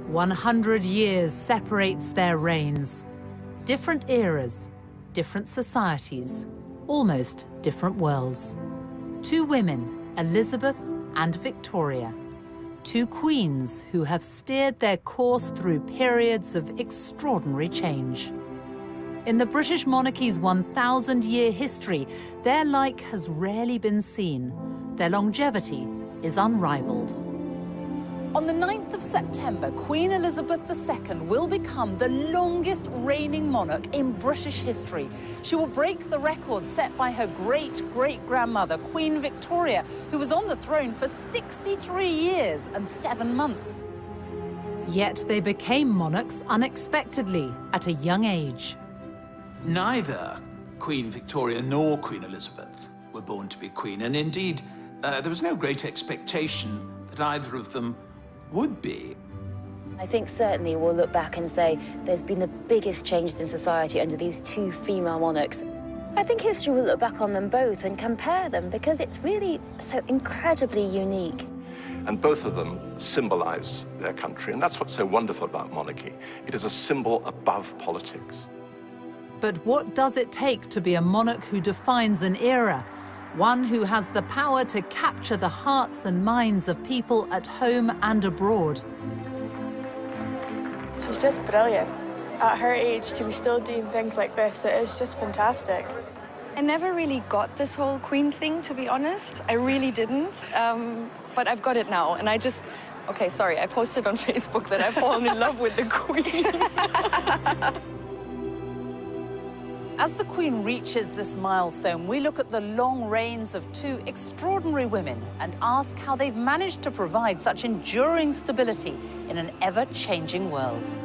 100 years separates their reigns. Different eras, different societies, almost different worlds. Two women, Elizabeth and Victoria. Two queens who have steered their course through periods of extraordinary change. In the British monarchy's 1,000-year history, their like has rarely been seen. Their longevity is unrivaled. On the 9th of September, Queen Elizabeth II will become the longest reigning monarch in British history. She will break the record set by her great-great-grandmother, Queen Victoria, who was on the throne for 63 years and 7 months. Yet they became monarchs unexpectedly at a young age. Neither Queen Victoria nor Queen Elizabeth were born to be queen, and indeed, there was no great expectation that either of them would be. I think certainly we'll look back and say there's been the biggest changes in society under these two female monarchs. I think history will look back on them both and compare them because it's really so incredibly unique. And both of them symbolize their country, and that's what's so wonderful about monarchy. It is a symbol above politics. But what does it take to be a monarch who defines an era? One who has the power to capture the hearts and minds of people at home and abroad. She's just brilliant. At her age, to be still doing things like this, it is just fantastic. I never really got this whole queen thing, to be honest. I really didn't. But I've got it now, and I just... Okay, sorry, I posted on Facebook that I've fallen in love with the queen. As the Queen reaches this milestone, we look at the long reigns of two extraordinary women and ask how they've managed to provide such enduring stability in an ever-changing world.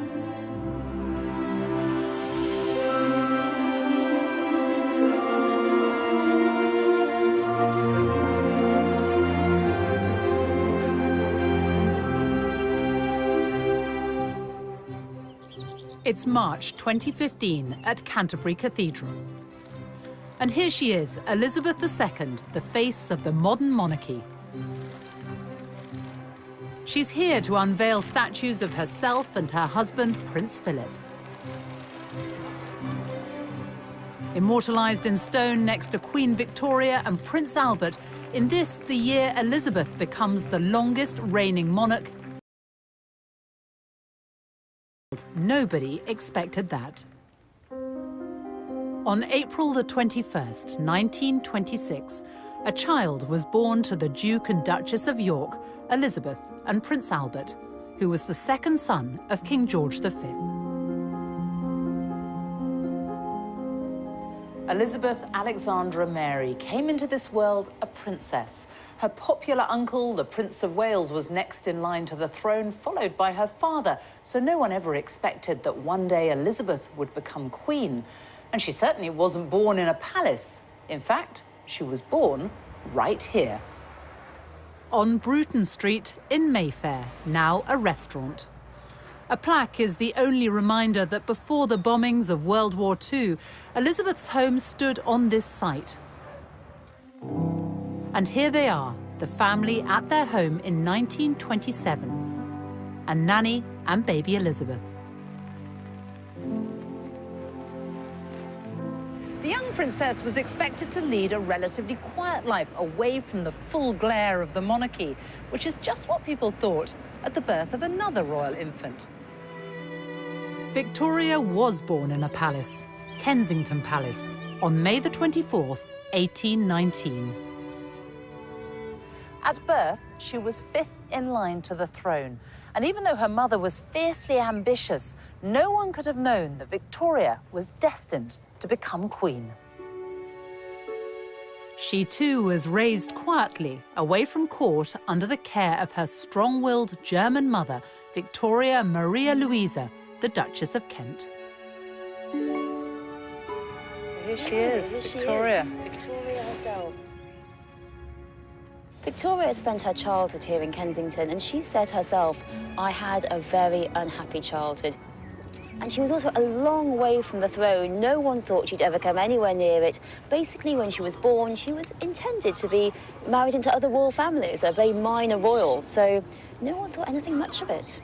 It's March 2015 at Canterbury Cathedral. And here she is, Elizabeth II, the face of the modern monarchy. She's here to unveil statues of herself and her husband, Prince Philip. Immortalized in stone next to Queen Victoria and Prince Albert, in this, the year Elizabeth becomes the longest reigning monarch. Nobody expected that. On April the 21st, 1926, a child was born to the Duke and Duchess of York, Elizabeth and Prince Albert, who was the second son of King George V. Elizabeth Alexandra Mary came into this world a princess. Her popular uncle, the Prince of Wales, was next in line to the throne, followed by her father. So no one ever expected that one day Elizabeth would become queen. And she certainly wasn't born in a palace. In fact, she was born right here. On Bruton Street in Mayfair, now a restaurant. A plaque is the only reminder that before the bombings of World War II, Elizabeth's home stood on this site. And here they are, the family at their home in 1927, and Nanny and baby Elizabeth. The young princess was expected to lead a relatively quiet life away from the full glare of the monarchy, which is just what people thought at the birth of another royal infant. Victoria was born in a palace, Kensington Palace, on May the 24th, 1819. At birth, she was fifth in line to the throne. And even though her mother was fiercely ambitious, no one could have known that Victoria was destined to become queen. She too was raised quietly, away from court, under the care of her strong-willed German mother, Victoria Maria Louisa, the Duchess of Kent. Here she is, Victoria. Victoria herself. Victoria spent her childhood here in Kensington, and she said herself, "I had a very unhappy childhood." And she was also a long way from the throne. No one thought she'd ever come anywhere near it. Basically, when she was born, she was intended to be married into other royal families, a very minor royal, so no one thought anything much of it.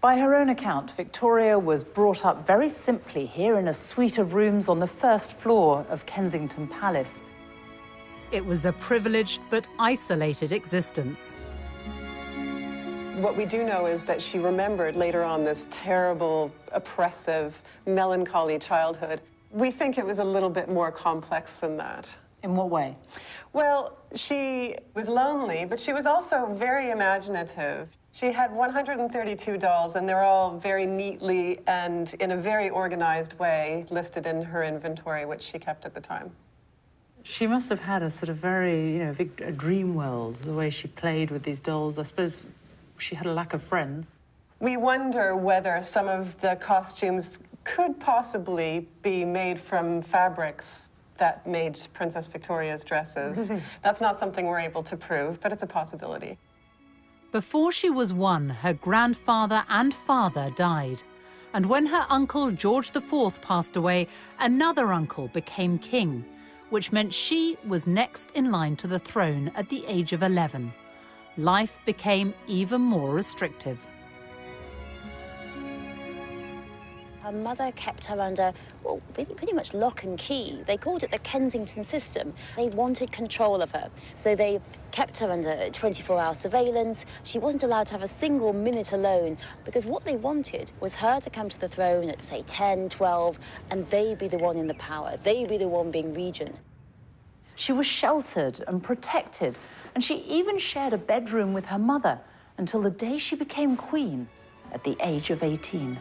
By her own account, Victoria was brought up very simply here in a suite of rooms on the first floor of Kensington Palace. It was a privileged but isolated existence. What we do know is that she remembered later on this terrible, oppressive, melancholy childhood. We think it was a little bit more complex than that. In what way? Well, she was lonely, but she was also very imaginative. She had 132 dolls, and they're all very neatly and in a very organized way listed in her inventory, which she kept at the time. She must have had a sort of very, a dream world, the way she played with these dolls. I suppose she had a lack of friends. We wonder whether some of the costumes could possibly be made from fabrics that made Princess Victoria's dresses. That's not something we're able to prove, but it's a possibility. Before she was 1, her grandfather and father died. And when her uncle George IV passed away, another uncle became king, which meant she was next in line to the throne at the age of 11. Life became even more restrictive. Her mother kept her under, well, pretty much lock and key. They called it the Kensington system. They wanted control of her, so they kept her under 24-hour surveillance. She wasn't allowed to have a single minute alone, because what they wanted was her to come to the throne at, say, 10, 12, and they be the one in the power. They be the one being regent. She was sheltered and protected, and she even shared a bedroom with her mother until the day she became queen at the age of 18.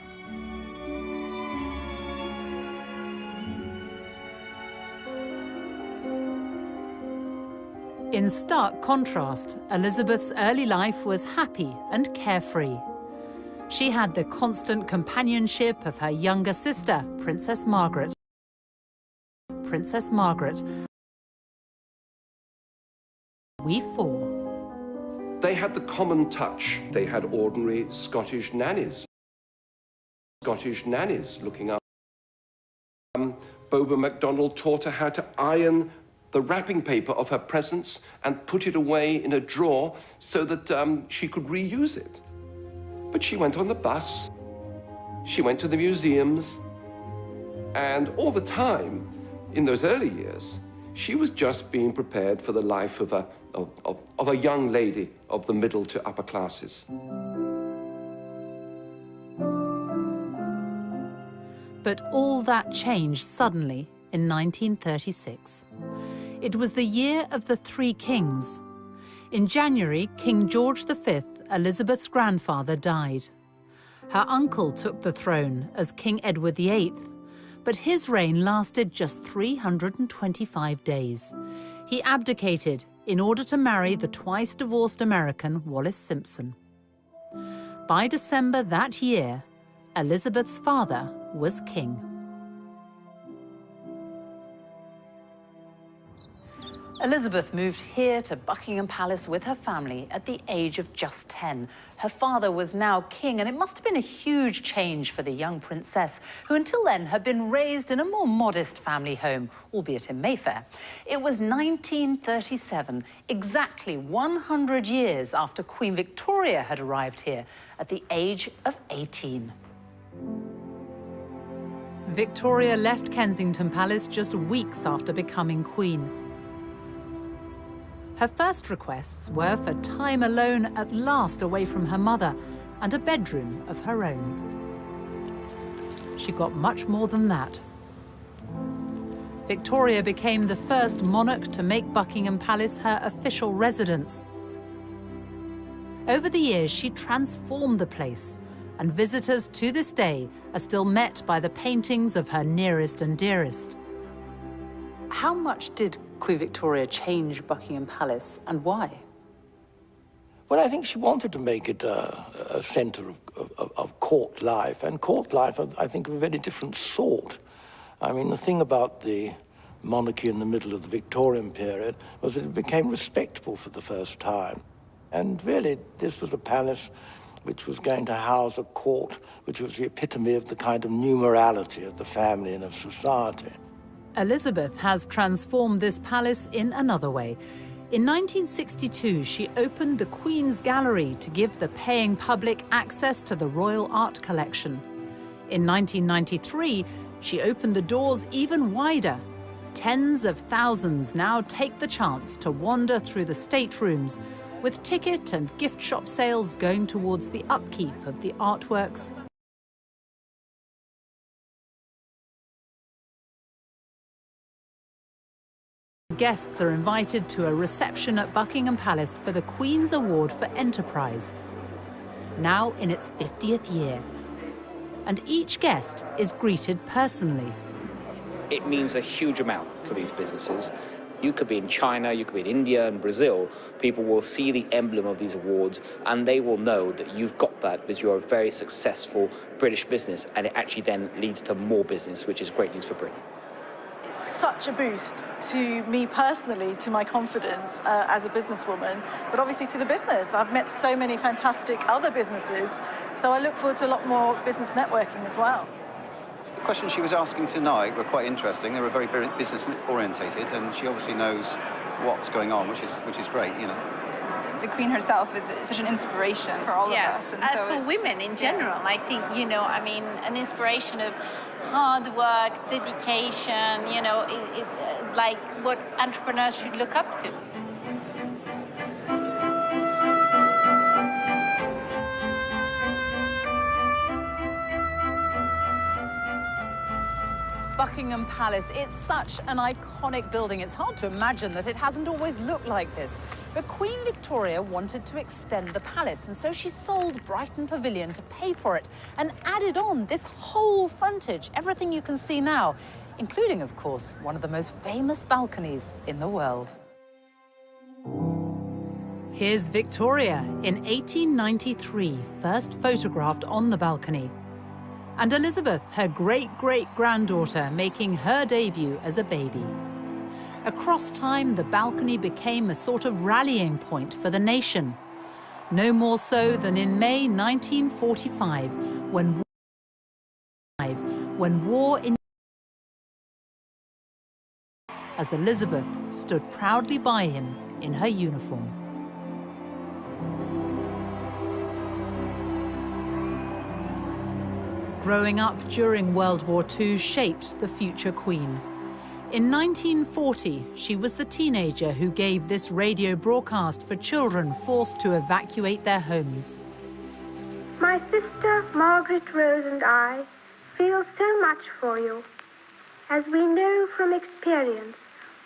In stark contrast, Elizabeth's early life was happy and carefree. She had the constant companionship of her younger sister, Princess Margaret. We four. They had the common touch. They had ordinary Scottish nannies. Looking up. Boba MacDonald taught her how to iron the wrapping paper of her presents and put it away in a drawer so that she could reuse it. But she went on the bus, she went to the museums, and all the time, in those early years, she was just being prepared for the life of a young lady of the middle to upper classes. But all that changed suddenly in 1936. It was the year of the Three Kings. In January, King George V, Elizabeth's grandfather, died. Her uncle took the throne as King Edward VIII, but his reign lasted just 325 days. He abdicated in order to marry the twice-divorced American Wallis Simpson. By December that year, Elizabeth's father was king. Elizabeth moved here to Buckingham Palace with her family at the age of just 10. Her father was now king, and it must have been a huge change for the young princess, who until then had been raised in a more modest family home, albeit in Mayfair. It was 1937, exactly 100 years after Queen Victoria had arrived here at the age of 18. Victoria left Kensington Palace just weeks after becoming queen. Her first requests were for time alone at last away from her mother and a bedroom of her own. She got much more than that. Victoria became the first monarch to make Buckingham Palace her official residence. Over the years, she transformed the place, and visitors to this day are still met by the paintings of her nearest and dearest. How much did Queen Victoria change Buckingham Palace, and why? Well, I think she wanted to make it a centre of court life, and court life, I think, of a very different sort. I mean, the thing about the monarchy in the middle of the Victorian period was that it became respectable for the first time. And really, this was a palace which was going to house a court which was the epitome of the kind of new morality of the family and of society. Elizabeth has transformed this palace in another way. In 1962, she opened the Queen's Gallery to give the paying public access to the royal art collection. In 1993, she opened the doors even wider. Tens of thousands now take the chance to wander through the staterooms, with ticket and gift shop sales going towards the upkeep of the artworks. Guests are invited to a reception at Buckingham Palace for the Queen's Award for Enterprise, now in its 50th year. And each guest is greeted personally. It means a huge amount to these businesses. You could be in China, you could be in India and Brazil. People will see the emblem of these awards and they will know that you've got that because you're a very successful British business, and it actually then leads to more business, which is great news for Britain. It's such a boost to me personally, to my confidence as a businesswoman, but obviously to the business. I've met so many fantastic other businesses, so I look forward to a lot more business networking as well. The questions she was asking tonight were quite interesting. They were very business orientated, and she obviously knows what's going on, which is great, you know. The Queen herself is such an inspiration for all of us. And so for women in general, I think, you know, I mean, an inspiration of hard work, dedication, you know, like what entrepreneurs should look up to. Buckingham Palace, it's such an iconic building. It's hard to imagine that it hasn't always looked like this. But Queen Victoria wanted to extend the palace, and so she sold Brighton Pavilion to pay for it and added on this whole frontage, everything you can see now, including, of course, one of the most famous balconies in the world. Here's Victoria in 1893, first photographed on the balcony. And Elizabeth, her great-great-granddaughter, making her debut as a baby. Across time, the balcony became a sort of rallying point for the nation. No more so than in May 1945, when war in... as Elizabeth stood proudly by him in her uniform. Growing up during World War II shaped the future Queen. In 1940, she was the teenager who gave this radio broadcast for children forced to evacuate their homes. My sister Margaret Rose and I feel so much for you, as we know from experience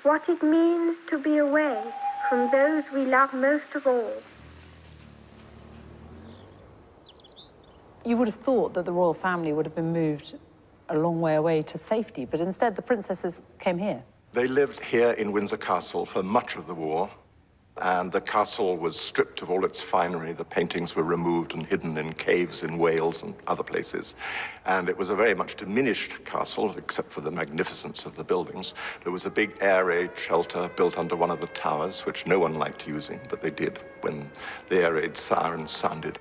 what it means to be away from those we love most of all. You would have thought that the royal family would have been moved a long way away to safety, but instead the princesses came here. They lived here in Windsor Castle for much of the war, and the castle was stripped of all its finery. The paintings were removed and hidden in caves in Wales and other places. And it was a very much diminished castle, except for the magnificence of the buildings. There was a big air raid shelter built under one of the towers, which no one liked using, but they did when the air raid sirens sounded.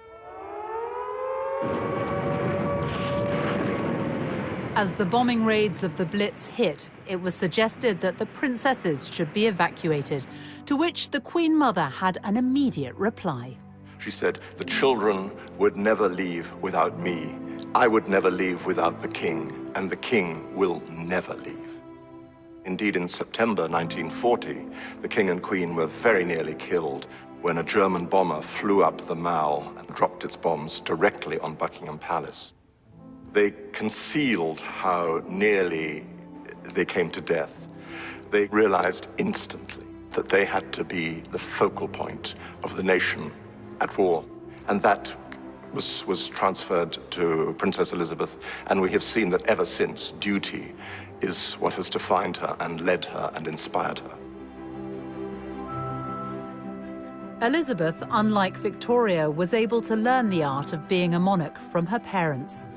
As the bombing raids of the Blitz hit, it was suggested that the princesses should be evacuated, to which the Queen Mother had an immediate reply. She said, "The children would never leave without me. I would never leave without the king, and the king will never leave." Indeed, in September 1940, the king and queen were very nearly killed when a German bomber flew up the Mall and dropped its bombs directly on Buckingham Palace. They concealed how nearly they came to death. They realized instantly that they had to be the focal point of the nation at war. And that was transferred to Princess Elizabeth, and we have seen that ever since, duty is what has defined her and led her and inspired her. Elizabeth, unlike Victoria, was able to learn the art of being a monarch from her parents.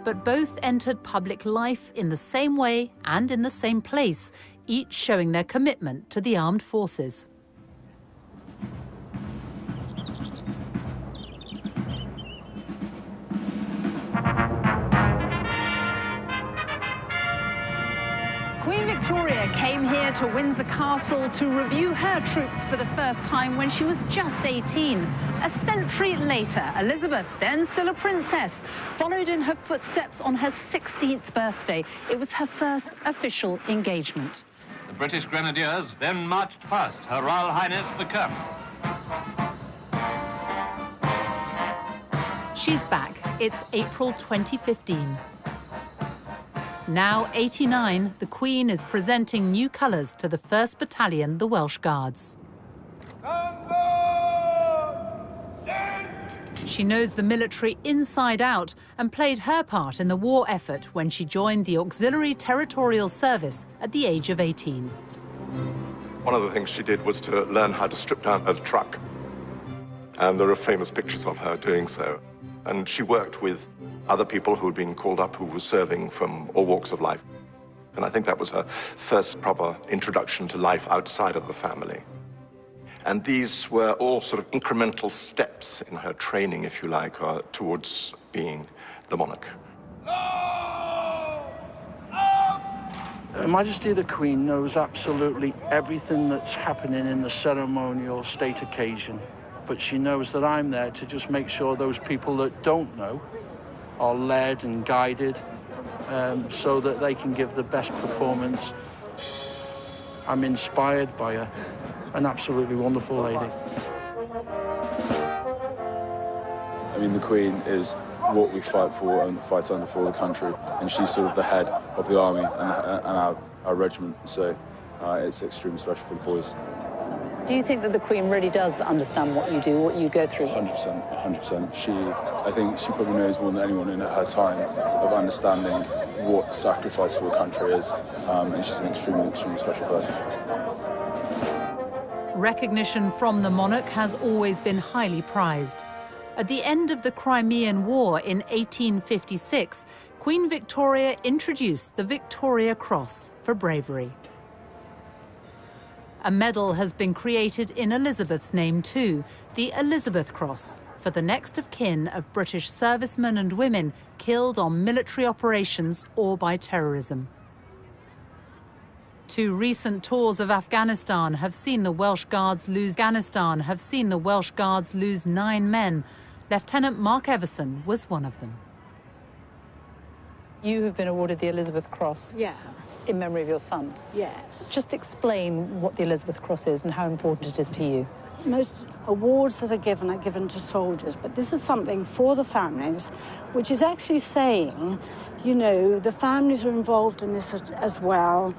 But both entered public life in the same way and in the same place, each showing their commitment to the armed forces. Queen Victoria came here here to Windsor Castle to review her troops for the first time when she was just 18. A century later, Elizabeth, then still a princess, followed in her footsteps on her 16th birthday. It was her first official engagement. The British Grenadiers then marched past Her Royal Highness the Colonel. She's back. It's April 2015. Now 89, the Queen is presenting new colours to the 1st Battalion, the Welsh Guards. She knows the military inside out and played her part in the war effort when she joined the Auxiliary Territorial Service at the age of 18. One of the things she did was to learn how to strip down her truck. And there are famous pictures of her doing so. And she worked with other people who had been called up who were serving from all walks of life. And I think that was her first proper introduction to life outside of the family. And these were all sort of incremental steps in her training, if you like, towards being the monarch. Her Majesty the Queen knows absolutely everything that's happening in the ceremonial state occasion. But she knows that I'm there to just make sure those people that don't know are led and guided so that they can give the best performance. I'm inspired by her, an absolutely wonderful lady. I mean, the Queen is what we fight for and fight under for the country, and she's sort of the head of the army and our regiment, so it's extremely special for the boys. Do you think that the Queen really does understand what you do, what you go through? 100%, 100%. I think she probably knows more than anyone in her time of understanding what sacrifice for the country is, and she's an extremely, extremely special person. Recognition from the monarch has always been highly prized. At the end of the Crimean War in 1856, Queen Victoria introduced the Victoria Cross for bravery. A medal has been created in Elizabeth's name too, the Elizabeth Cross, for the next of kin of British servicemen and women killed on military operations or by terrorism. 2 recent tours of Afghanistan have seen the Welsh Guards lose 9 men. Lieutenant Mark Everson was one of them. You have been awarded the Elizabeth Cross. Yeah. In memory of your son. Yes. Just explain what the Elizabeth Cross is and how important it is to you. Most awards that are given to soldiers, but this is something for the families, which is actually saying, you know, the families are involved in this as well.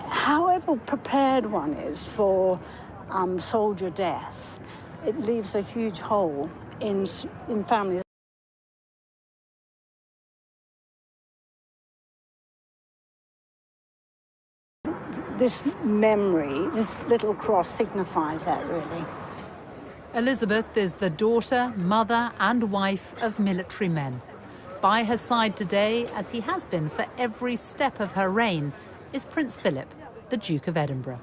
However prepared one is for soldier death, it leaves a huge hole in families. This memory, this little cross signifies that, really. Elizabeth is the daughter, mother and wife of military men. By her side today, as he has been for every step of her reign, is Prince Philip, the Duke of Edinburgh.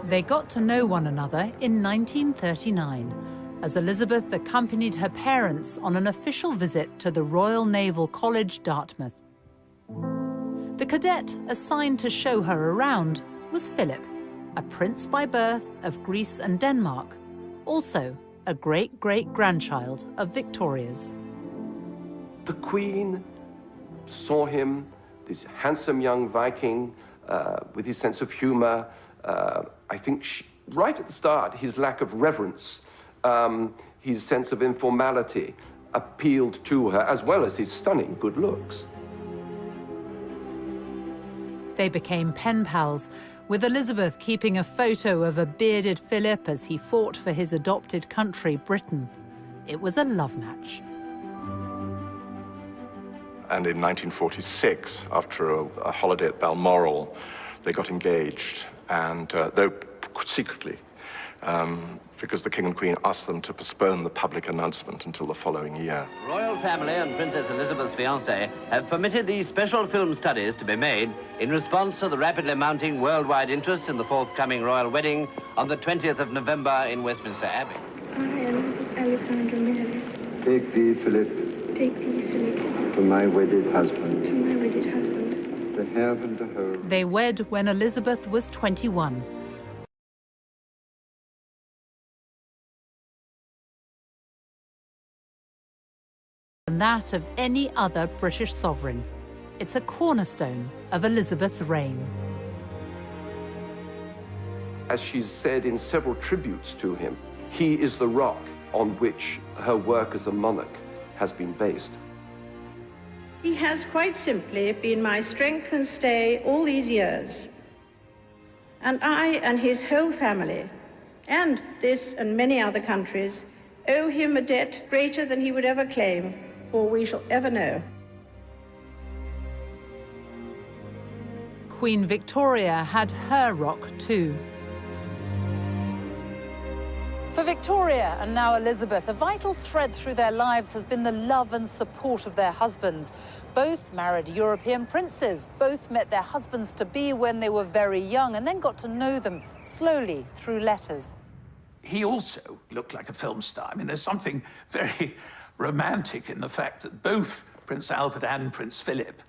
They got to know one another in 1939, as Elizabeth accompanied her parents on an official visit to the Royal Naval College, Dartmouth. The cadet assigned to show her around was Philip, a prince by birth of Greece and Denmark, also a great-great-grandchild of Victoria's. The Queen saw him, this handsome young Viking with his sense of humor. I think right at the start, his lack of reverence, his sense of informality appealed to her, as well as his stunning good looks. They became pen pals, with Elizabeth keeping a photo of a bearded Philip as he fought for his adopted country, Britain. It was a love match. And in 1946, after a holiday at Balmoral, they got engaged, and though secretly, because the King and Queen asked them to postpone the public announcement until the following year. The royal family and Princess Elizabeth's fiancé have permitted these special film studies to be made in response to the rapidly mounting worldwide interest in the forthcoming royal wedding on the 20th of November in Westminster Abbey. I, Elizabeth Alexandra Mary. Take thee, Philip. Take thee, Philip. to my wedded husband. To my wedded husband. To have and to hold. They wed when Elizabeth was 21. And that of any other British sovereign. It's a cornerstone of Elizabeth's reign. As she's said in several tributes to him, he is the rock on which her work as a monarch has been based. He has quite simply been my strength and stay all these years. And I and his whole family, and this and many other countries, owe him a debt greater than he would ever claim, or we shall ever know. Queen Victoria had her rock too. For Victoria and now Elizabeth, a vital thread through their lives has been the love and support of their husbands. Both married European princes, both met their husbands-to-be when they were very young and then got to know them slowly through letters. He also looked like a film star. I mean, there's something very romantic in the fact that both Prince Albert and Prince Philip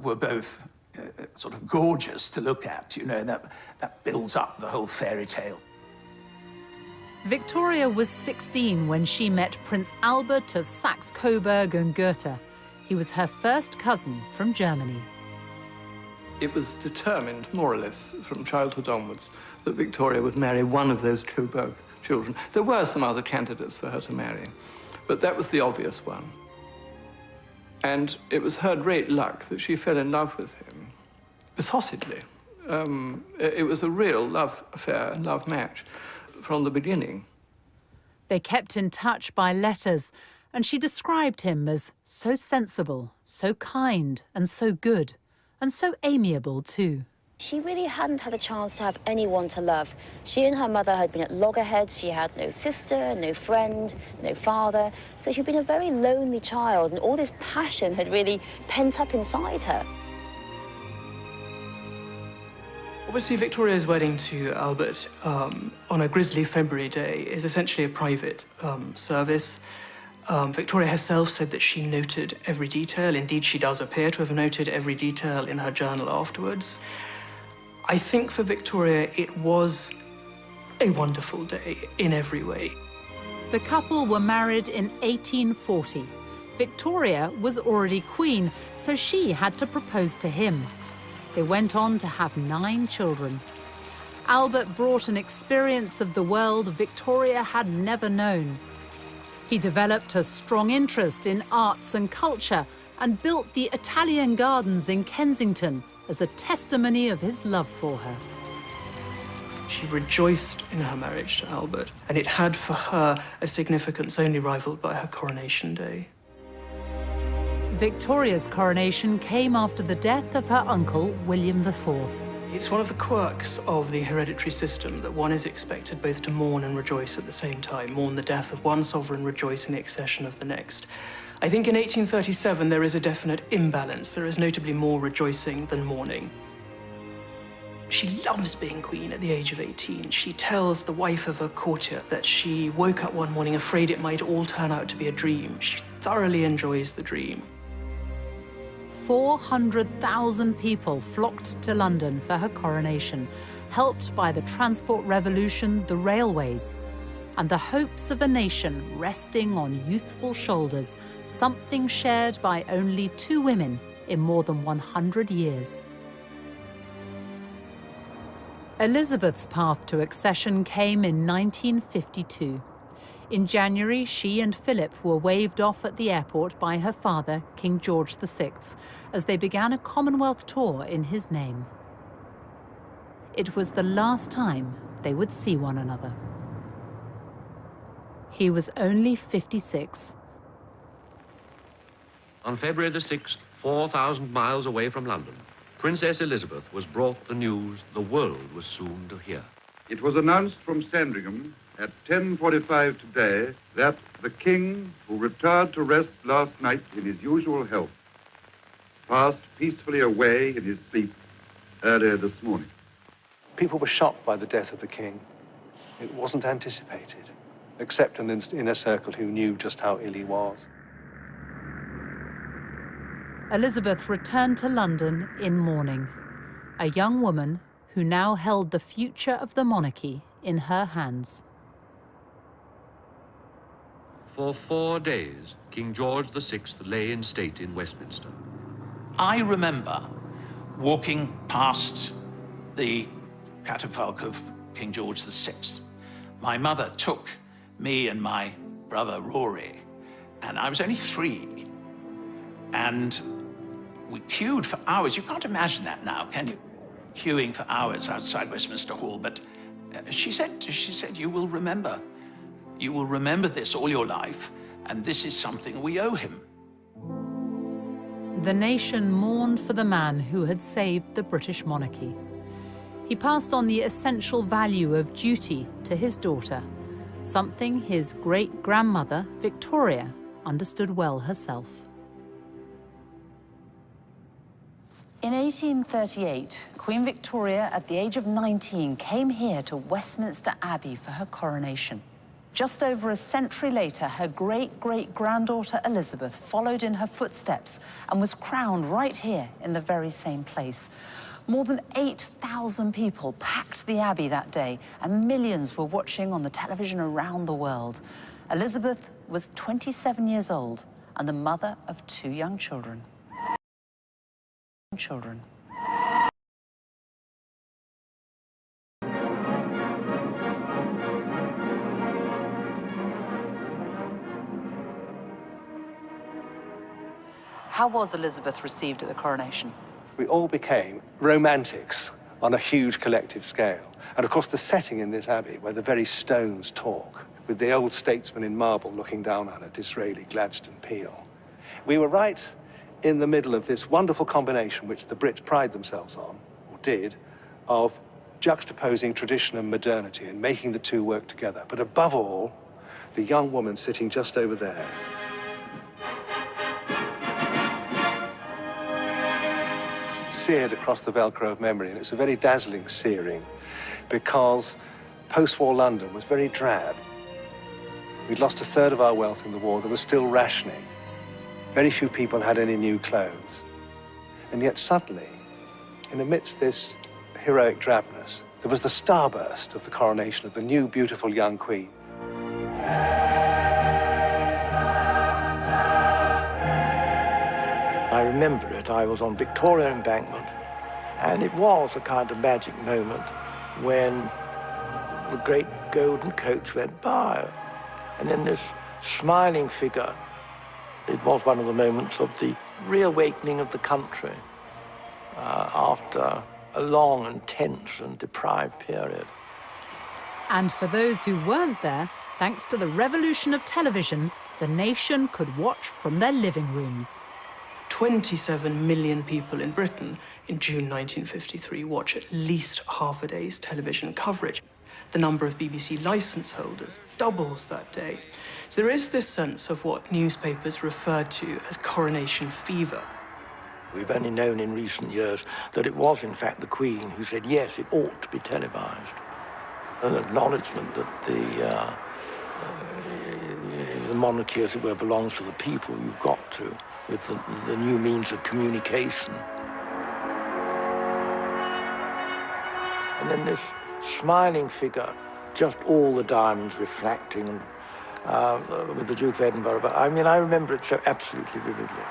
were both sort of gorgeous to look at, you know, that builds up the whole fairy tale. Victoria was 16 when she met Prince Albert of Saxe-Coburg and Gotha. He was her first cousin from Germany. It was determined, more or less, from childhood onwards, that Victoria would marry one of those Coburg children. There were some other candidates for her to marry, but that was the obvious one. And it was her great luck that she fell in love with him, besottedly. It was a real love affair, love match, from the beginning. They kept in touch by letters, and she described him as so sensible, so kind, and so good, and so amiable too. She really hadn't had a chance to have anyone to love. She and her mother had been at loggerheads. She had no sister, no friend, no father. So she'd been a very lonely child, and all this passion had really pent up inside her. Obviously, Victoria's wedding to Albert on a grisly February day is essentially a private service. Victoria herself said that she noted every detail. Indeed, she does appear to have noted every detail in her journal afterwards. I think for Victoria, it was a wonderful day in every way. The couple were married in 1840. Victoria was already queen, so she had to propose to him. They went on to have 9 children. Albert brought an experience of the world Victoria had never known. He developed a strong interest in arts and culture and built the Italian Gardens in Kensington as a testimony of his love for her. She rejoiced in her marriage to Albert, and it had for her a significance only rivaled by her coronation day. Victoria's coronation came after the death of her uncle, William IV. It's one of the quirks of the hereditary system that one is expected both to mourn and rejoice at the same time, mourn the death of one sovereign, rejoice in the accession of the next. I think in 1837 there is a definite imbalance. There is notably more rejoicing than mourning. She loves being queen at the age of 18. She tells the wife of a courtier that she woke up one morning afraid it might all turn out to be a dream. She thoroughly enjoys the dream. 400,000 people flocked to London for her coronation, helped by the transport revolution, the railways, and the hopes of a nation resting on youthful shoulders, something shared by only 2 women in more than 100 years. Elizabeth's path to accession came in 1952. In January, she and Philip were waved off at the airport by her father, King George VI, as they began a Commonwealth tour in his name. It was the last time they would see one another. He was only 56. On February the 6th, 4,000 miles away from London, Princess Elizabeth was brought the news the world was soon to hear. It was announced from Sandringham at 10:45 today that the King, who retired to rest last night in his usual health, passed peacefully away in his sleep earlier this morning. People were shocked by the death of the King. It wasn't anticipated, except an inner circle who knew just how ill he was. Elizabeth returned to London in mourning, a young woman who now held the future of the monarchy in her hands. For 4 days, King George VI lay in state in Westminster. I remember walking past the catafalque of King George VI. My mother took me and my brother Rory, and I was only 3. And we queued for hours. You can't imagine that now, can you? Queuing for hours outside Westminster Hall. But she said, you will remember. You will remember this all your life, and this is something we owe him. The nation mourned for the man who had saved the British monarchy. He passed on the essential value of duty to his daughter, something his great-grandmother, Victoria, understood well herself. In 1838, Queen Victoria, at the age of 19, came here to Westminster Abbey for her coronation. Just over a century later, her great-great-granddaughter Elizabeth followed in her footsteps and was crowned right here in the very same place. More than 8,000 people packed the Abbey that day, and millions were watching on the television around the world. Elizabeth was 27 years old and the mother of 2 young children. How was Elizabeth received at the coronation? We all became romantics on a huge collective scale. And of course, the setting in this abbey, where the very stones talk, with the old statesman in marble looking down on it, Disraeli, Gladstone, Peel. We were right in the middle of this wonderful combination, which the Brits pride themselves on, or did, of juxtaposing tradition and modernity and making the two work together. But above all, the young woman sitting just over there. Seared across the Velcro of memory, and it's a very dazzling searing because post-war London was very drab. We'd lost 1/3 of our wealth in the war. There was still rationing. Very few people had any new clothes. And yet suddenly, in amidst this heroic drabness, there was the starburst of the coronation of the new, beautiful young queen. I remember it. I was on Victoria Embankment, and it was a kind of magic moment when the great golden coach went by. And then this smiling figure, it was one of the moments of the reawakening of the country after a long and tense and deprived period. And for those who weren't there, thanks to the revolution of television, the nation could watch from their living rooms. 27 million people in Britain in June 1953 watch at least half a day's television coverage. The number of BBC licence holders doubles that day. So there is this sense of what newspapers refer to as coronation fever. We've only known in recent years that it was, in fact, the Queen who said, yes, it ought to be televised. An acknowledgement that the monarchy, as it were, belongs to the people. You've got to, with the new means of communication. And then this smiling figure, just all the diamonds refracting, with the Duke of Edinburgh. But I mean, I remember it so absolutely vividly.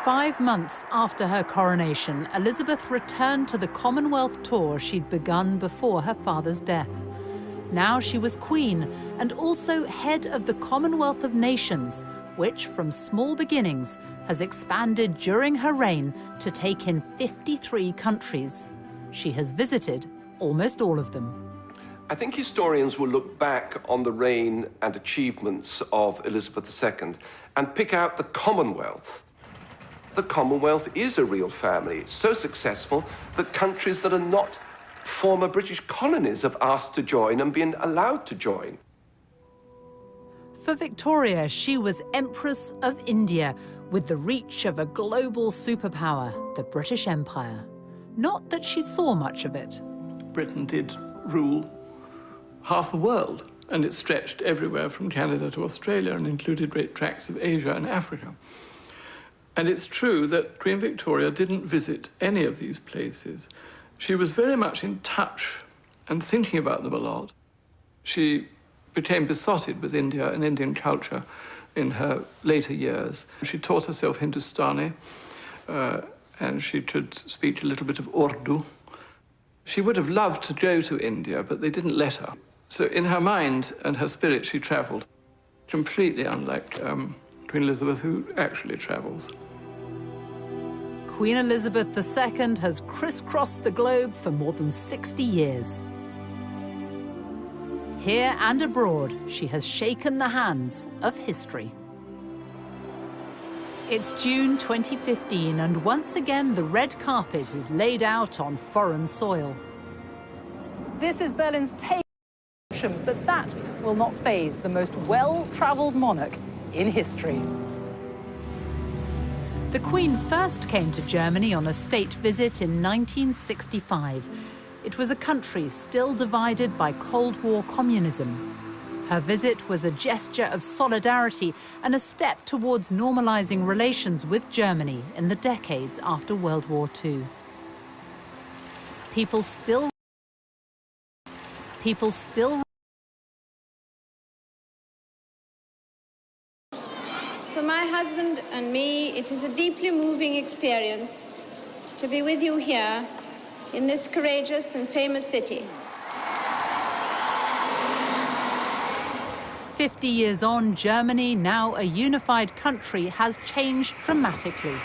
5 months after her coronation, Elizabeth returned to the Commonwealth tour she'd begun before her father's death. Now she was Queen and also head of the Commonwealth of Nations, which, from small beginnings, has expanded during her reign to take in 53 countries. She has visited almost all of them. I think historians will look back on the reign and achievements of Elizabeth II and pick out the Commonwealth. The Commonwealth is a real family, so successful that countries that are not former British colonies have asked to join and been allowed to join. For Victoria, she was Empress of India, with the reach of a global superpower, the British Empire. Not that she saw much of it. Britain did rule half the world and it stretched everywhere from Canada to Australia and included great tracts of Asia and Africa. And it's true that Queen Victoria didn't visit any of these places. She was very much in touch and thinking about them a lot. She became besotted with India and Indian culture in her later years. She taught herself Hindustani, and she could speak a little bit of Urdu. She would have loved to go to India, but they didn't let her. So in her mind and her spirit, she traveled, completely unlike Queen Elizabeth, who actually travels. Queen Elizabeth II has crisscrossed the globe for more than 60 years. Here and abroad, she has shaken the hands of history. It's June 2015, and once again the red carpet is laid out on foreign soil. This is Berlin's Tate, but that will not faze the most well-travelled monarch in history. The Queen first came to Germany on a state visit in 1965. It was a country still divided by Cold War communism. Her visit was a gesture of solidarity and a step towards normalizing relations with Germany in the decades after World War II. People still For my husband and me, it is a deeply moving experience to be with you here in this courageous and famous city. 50 years on, Germany, now a unified country, has changed dramatically.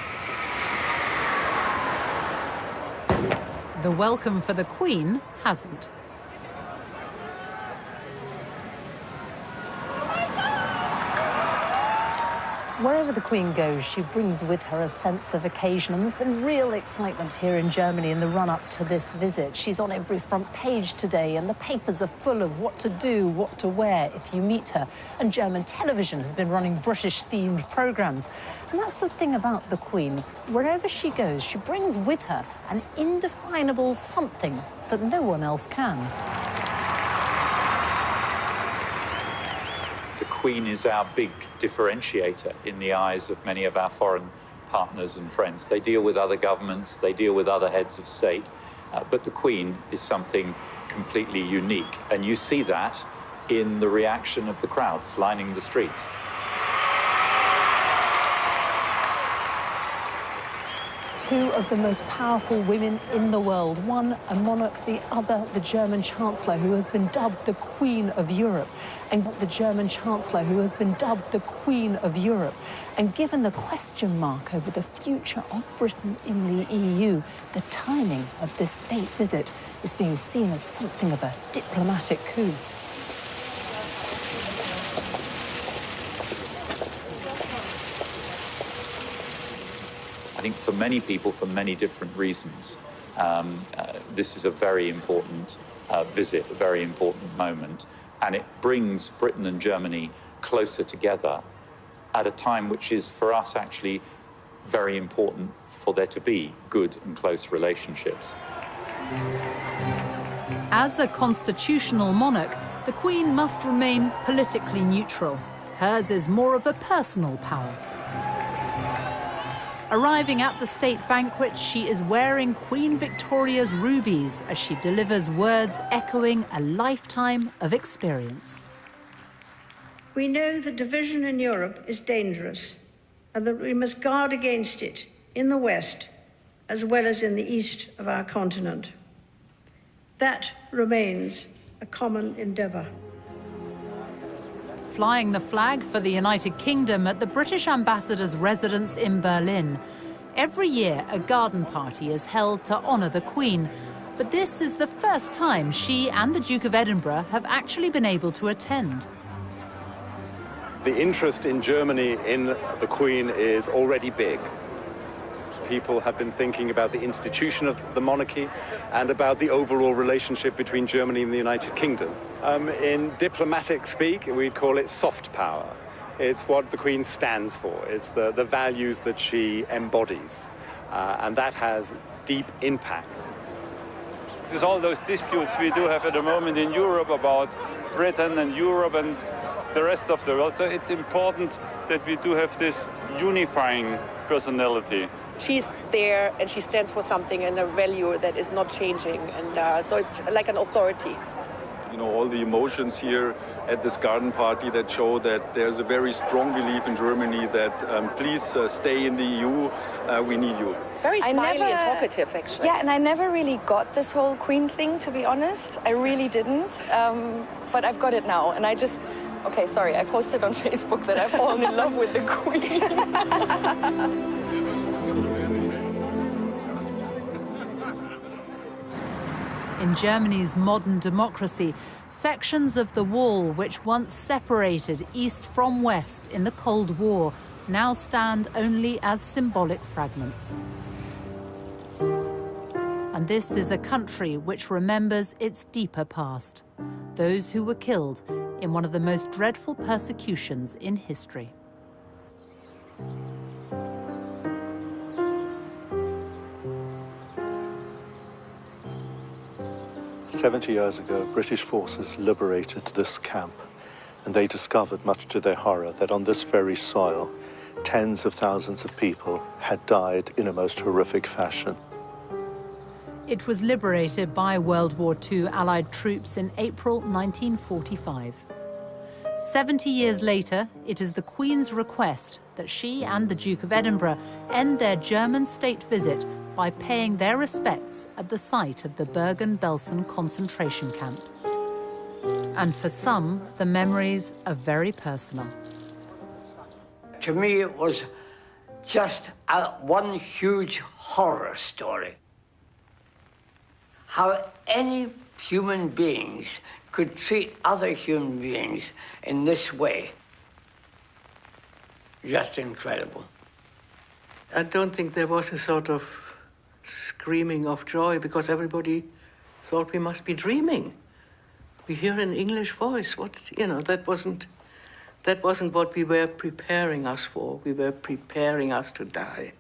The welcome for the Queen hasn't. Wherever the Queen goes, she brings with her a sense of occasion, and there's been real excitement here in Germany in the run-up to this visit. She's on every front page today, and the papers are full of what to do, what to wear if you meet her. And German television has been running British-themed programmes. And that's the thing about the Queen. Wherever she goes, she brings with her an indefinable something that no one else can. The Queen is our big differentiator in the eyes of many of our foreign partners and friends. They deal with other governments, they deal with other heads of state, but the Queen is something completely unique. And you see that in the reaction of the crowds lining the streets. Two of the most powerful women in the world, one a monarch, the other the German Chancellor, who has been dubbed the Queen of Europe, and the German Chancellor, who has been dubbed the Queen of Europe. And given the question mark over the future of Britain in the EU, the timing of this state visit is being seen as something of a diplomatic coup. I think for many people, for many different reasons, this is a very important visit, a very important moment, and it brings Britain and Germany closer together at a time which is, for us, actually very important for there to be good and close relationships. As a constitutional monarch, the Queen must remain politically neutral. Hers is more of a personal power. Arriving at the state banquet, she is wearing Queen Victoria's rubies as she delivers words echoing a lifetime of experience. We know that division in Europe is dangerous and that we must guard against it in the West as well as in the east of our continent. That remains a common endeavour. Flying the flag for the United Kingdom at the British ambassador's residence in Berlin. Every year, a garden party is held to honour the Queen, but this is the first time she and the Duke of Edinburgh have actually been able to attend. The interest in Germany in the Queen is already big. People have been thinking about the institution of the monarchy and about the overall relationship between Germany and the United Kingdom. In diplomatic speak, we'd call it soft power. It's what the Queen stands for. It's the values that she embodies, and that has deep impact. There's all those disputes we do have at the moment in Europe about Britain and Europe and the rest of the world. So it's important that we do have this unifying personality. She's there and she stands for something and a value that is not changing. And so it's like an authority. You know, all the emotions here at this garden party that show that there's a very strong belief in Germany that please stay in the EU, we need you. Very smiley and talkative, actually. Yeah, and I never really got this whole Queen thing, to be honest. I really didn't. But I've got it now, and I just... Okay, sorry, I posted on Facebook that I've fallen in love with the Queen. In Germany's modern democracy, sections of the wall which once separated East from West in the Cold War now stand only as symbolic fragments. And this is a country which remembers its deeper past, those who were killed in one of the most dreadful persecutions in history. 70 years ago, British forces liberated this camp, and they discovered, much to their horror, that on this very soil, tens of thousands of people had died in a most horrific fashion. It was liberated by World War II Allied troops in April 1945. 70 years later, it is the Queen's request that she and the Duke of Edinburgh end their German state visit by paying their respects at the site of the Bergen-Belsen concentration camp. And for some, the memories are very personal. To me, it was just one huge horror story. How any human beings could treat other human beings in this way. Just incredible. I don't think there was a sort of screaming of joy because everybody thought we must be dreaming. We hear an English voice. That wasn't what we were preparing us for. We were preparing us to die.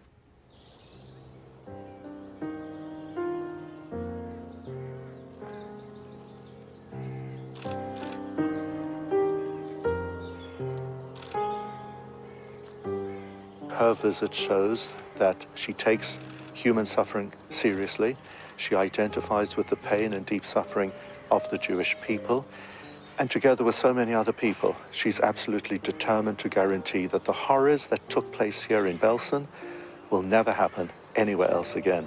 Her visit shows that she takes human suffering seriously. She identifies with the pain and deep suffering of the Jewish people. And together with so many other people, she's absolutely determined to guarantee that the horrors that took place here in Belsen will never happen anywhere else again.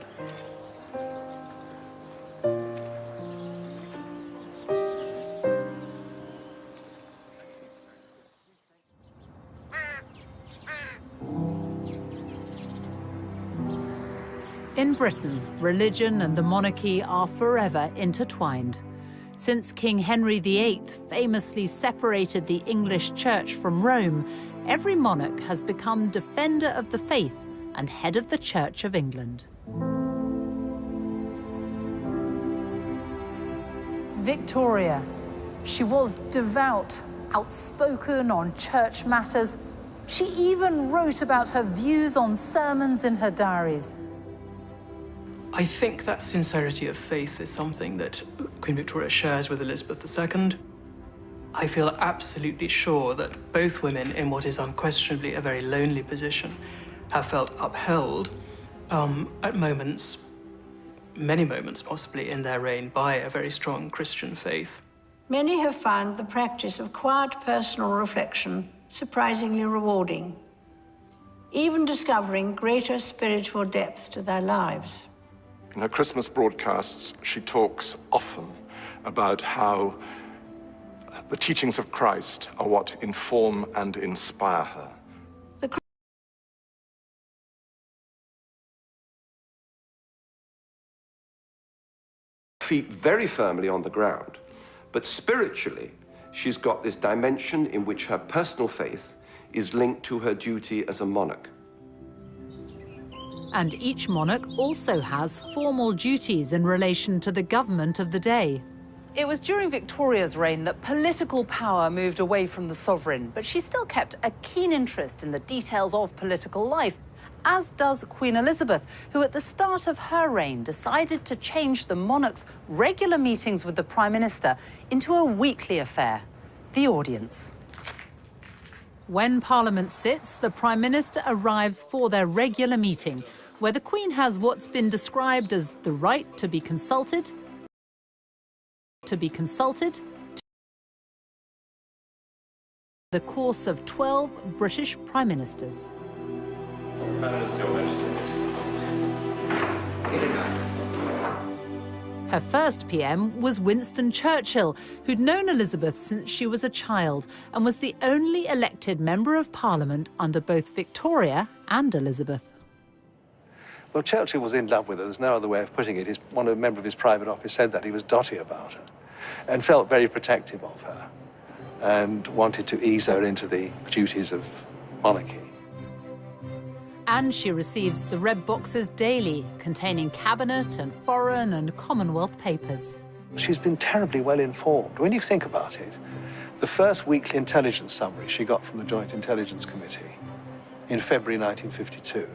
In Britain, religion and the monarchy are forever intertwined. Since King Henry VIII famously separated the English Church from Rome, every monarch has become defender of the faith and head of the Church of England. Victoria, she was devout, outspoken on church matters. She even wrote about her views on sermons in her diaries. I think that sincerity of faith is something that Queen Victoria shares with Elizabeth II. I feel absolutely sure that both women, in what is unquestionably a very lonely position, have felt upheld at moments, many moments possibly in their reign, by a very strong Christian faith. Many have found the practice of quiet personal reflection surprisingly rewarding, even discovering greater spiritual depth to their lives. In her Christmas broadcasts, she talks often about how the teachings of Christ are what inform and inspire her. Feet very firmly on the ground, but spiritually, she's got this dimension in which her personal faith is linked to her duty as a monarch. And each monarch also has formal duties in relation to the government of the day. It was during Victoria's reign that political power moved away from the sovereign, but she still kept a keen interest in the details of political life as does Queen Elizabeth, who at the start of her reign decided to change the monarch's regular meetings with the Prime Minister into a weekly affair, the audience. When Parliament sits, the Prime Minister arrives for their regular meeting, where the Queen has what's been described as the right to be consulted, the course of 12 British Prime Ministers. Her first PM was Winston Churchill, who'd known Elizabeth since she was a child and was the only elected member of Parliament under both Victoria and Elizabeth. Well, Churchill was in love with her. There's no other way of putting it. A member of his private office said that he was dotty about her and felt very protective of her and wanted to ease her into the duties of monarchy. And she receives the red boxes daily, containing cabinet and foreign and Commonwealth papers. She's been terribly well informed. When you think about it, the first weekly intelligence summary she got from the Joint Intelligence Committee in February 1952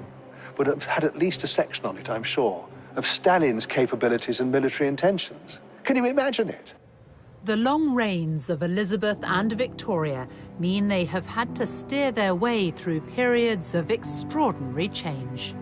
would have had at least a section on it, I'm sure, of Stalin's capabilities and military intentions. Can you imagine it? The long reigns of Elizabeth and Victoria mean they have had to steer their way through periods of extraordinary change.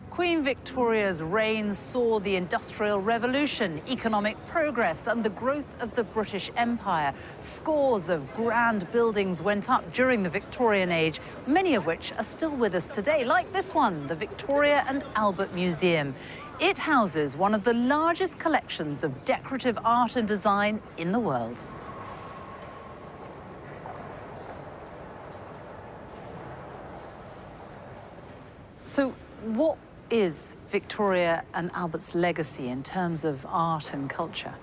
Queen Victoria's reign saw the Industrial Revolution, economic progress, and the growth of the British Empire. Scores of grand buildings went up during the Victorian age, many of which are still with us today, like this one, the Victoria and Albert Museum. It houses one of the largest collections of decorative art and design in the world. So, what is Victoria and Albert's legacy in terms of art and culture?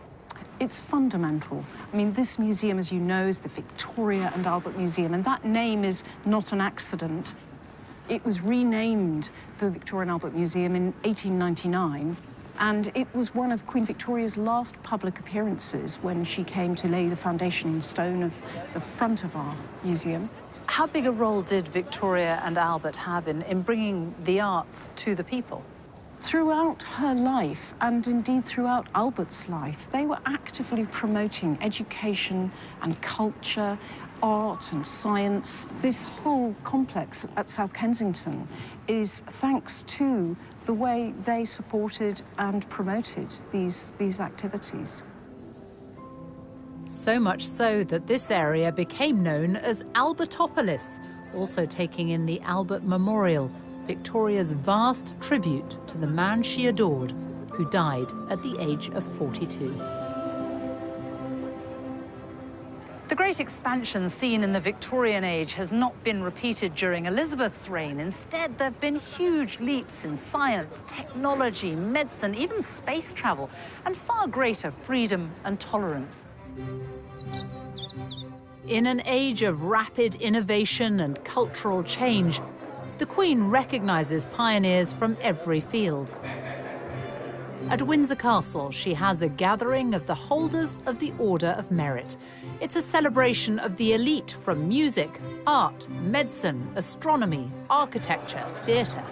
It's fundamental. I mean, this museum, as you know, is the Victoria and Albert Museum, and that name is not an accident. It was renamed the Victoria and Albert Museum in 1899, and it was one of Queen Victoria's last public appearances when she came to lay the foundation stone of the front of our museum. How big a role did Victoria and Albert have in bringing the arts to the people? Throughout her life, and indeed throughout Albert's life, they were actively promoting education and culture, art and science. This whole complex at South Kensington is thanks to the way they supported and promoted these activities. So much so that this area became known as Albertopolis, also taking in the Albert Memorial, Victoria's vast tribute to the man she adored, who died at the age of 42. The great expansion seen in the Victorian age has not been repeated during Elizabeth's reign. Instead, there have been huge leaps in science, technology, medicine, even space travel, and far greater freedom and tolerance. In an age of rapid innovation and cultural change, the Queen recognises pioneers from every field. At Windsor Castle, she has a gathering of the holders of the Order of Merit. It's a celebration of the elite from music, art, medicine, astronomy, architecture, theatre.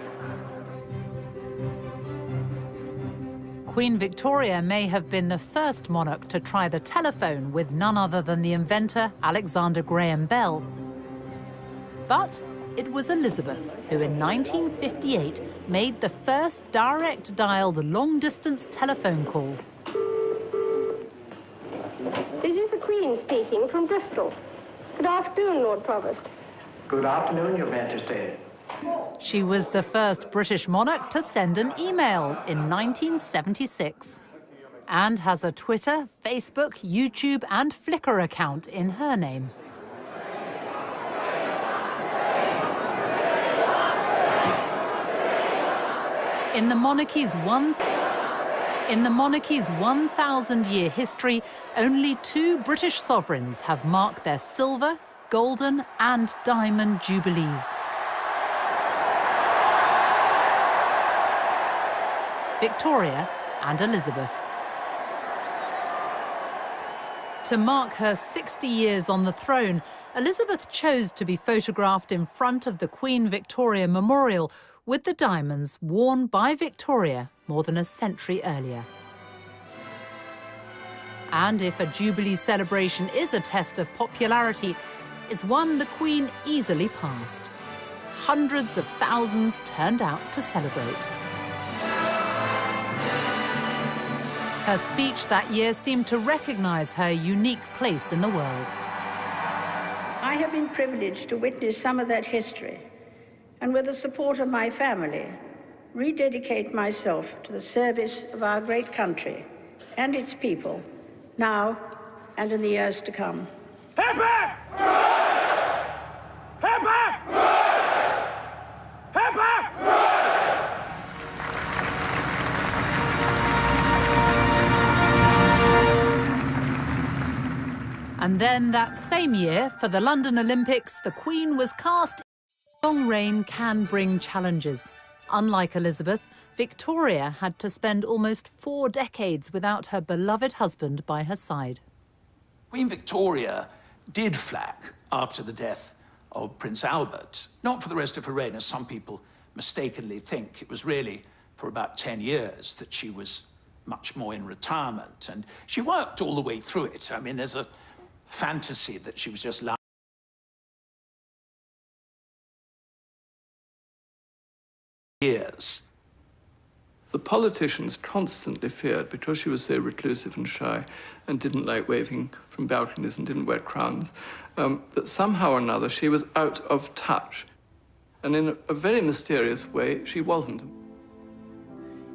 Queen Victoria may have been the first monarch to try the telephone with none other than the inventor Alexander Graham Bell. But it was Elizabeth who in 1958 made the first direct-dialed long-distance telephone call. This is the Queen speaking from Bristol. Good afternoon, Lord Provost. Good afternoon, Your Majesty. She was the first British monarch to send an email in 1976 and has a Twitter, Facebook, YouTube and Flickr account in her name. In the monarchy's 1,000-year history, only 2 British sovereigns have marked their silver, golden and diamond jubilees. Victoria and Elizabeth. To mark her 60 years on the throne, Elizabeth chose to be photographed in front of the Queen Victoria Memorial with the diamonds worn by Victoria more than a century earlier. And if a Jubilee celebration is a test of popularity, it's one the Queen easily passed. Hundreds of thousands turned out to celebrate. Her speech that year seemed to recognise her unique place in the world. I have been privileged to witness some of that history, and with the support of my family, rededicate myself to the service of our great country and its people, now and in the years to come. And then that same year, for the London Olympics, the Queen was cast. Long reign can bring challenges. Unlike Elizabeth, Victoria had to spend almost 4 decades without her beloved husband by her side. Queen Victoria did flack after the death of Prince Albert, not for the rest of her reign, as some people mistakenly think. It was really for about 10 years that she was much more in retirement, and she worked all the way through it. I mean, there's a fantasy that she was just years. The politicians constantly feared, because she was so reclusive and shy and didn't like waving from balconies and didn't wear crowns, that somehow or another she was out of touch. And in a very mysterious way, she wasn't.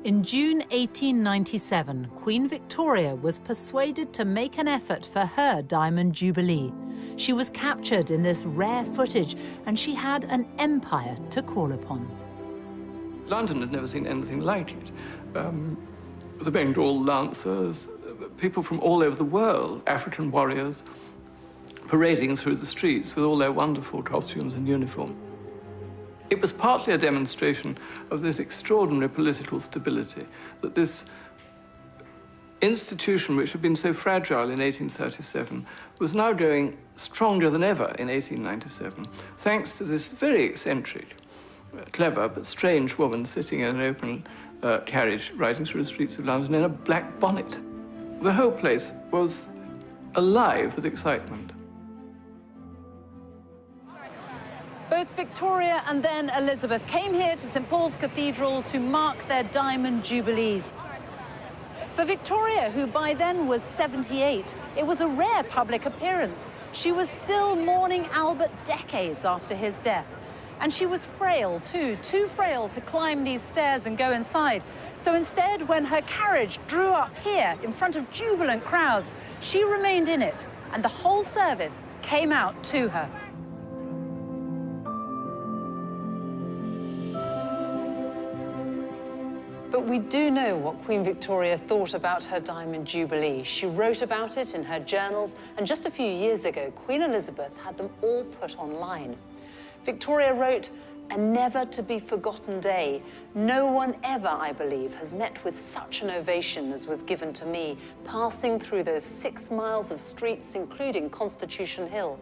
In June 1897, Queen Victoria was persuaded to make an effort for her Diamond Jubilee. She was captured in this rare footage, and she had an empire to call upon. London had never seen anything like it. The Bengal Lancers, people from all over the world, African warriors, parading through the streets with all their wonderful costumes and uniform. It was partly a demonstration of this extraordinary political stability, that this institution, which had been so fragile in 1837, was now going stronger than ever in 1897, thanks to this very eccentric, clever but strange woman sitting in an open carriage riding through the streets of London in a black bonnet. The whole place was alive with excitement. Both Victoria and then Elizabeth came here to St. Paul's Cathedral to mark their Diamond Jubilees. For Victoria, who by then was 78, it was a rare public appearance. She was still mourning Albert decades after his death. And she was frail, too frail to climb these stairs and go inside. So instead, when her carriage drew up here in front of jubilant crowds, she remained in it, and the whole service came out to her. But we do know what Queen Victoria thought about her Diamond Jubilee. She wrote about it in her journals, and just a few years ago, Queen Elizabeth had them all put online. Victoria wrote, "A never-to-be-forgotten day. No one ever, I believe, has met with such an ovation as was given to me, passing through those 6 miles of streets, including Constitution Hill.